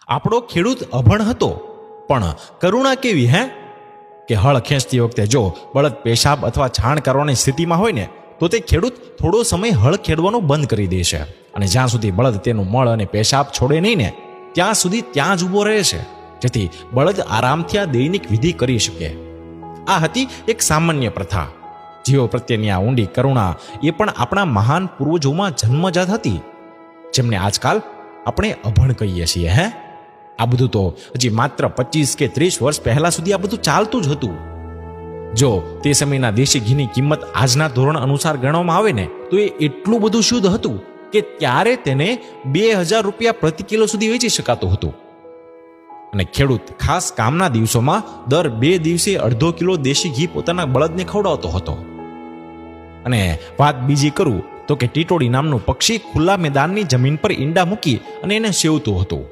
આપણો ખેડૂત અભણ હતો, પણ કરુણા કેવી હે કે હળ ખેંચતી વખતે જો બળદ પેશાબ અથવા છાણ કરવાની સ્થિતિમાં હોય ને તો તે ખેડૂત થોડો સમય હળ ખેડવાનું બંધ કરી દેશે અને જ્યાં સુધી બળદ તેનું મળ અને પેશાબ છોડે નહીં ને ત્યાં સુધી ત્યાં જ ઊભો રહે છે, જેથી બળદ આરામથી આ દૈનિક વિધિ કરી શકે. આ હતી એક સામાન્ય પ્રથા. જીવો પ્રત્યેની આ ઊંડી કરુણા એ પણ આપણા મહાન પૂર્વજોમાં જન્મજાત હતી, જેમને આજકાલ આપણે અભણ કહીએ છીએ. આ બધું તો હજી માત્ર 25 કે 30 વર્ષ પહેલા સુધી આ બધું ચાલતું જ હતું. જો તે સમયના દેશી ઘીની કિંમત આજના ધોરણ અનુસાર ગણવામાં આવે ને તો એ એટલું બધું શુદ્ધ હતું કે ત્યારે તેને 2000 રૂપિયા પ્રતિ કિલો સુધી વેચી શકાતું હતું. અને ખેડૂત ખાસ કામના દિવસોમાં દર 2 દિવસે અડધો કિલો દેશી ઘી પોતાના બળદને ખવડાવતો હતો. અને વાત બીજી કરું તો કે ટીટોડી નામનું પક્ષી ખુલ્લા મેદાનની જમીન પર ઈંડા મૂકી અને એને સેવતું હતું.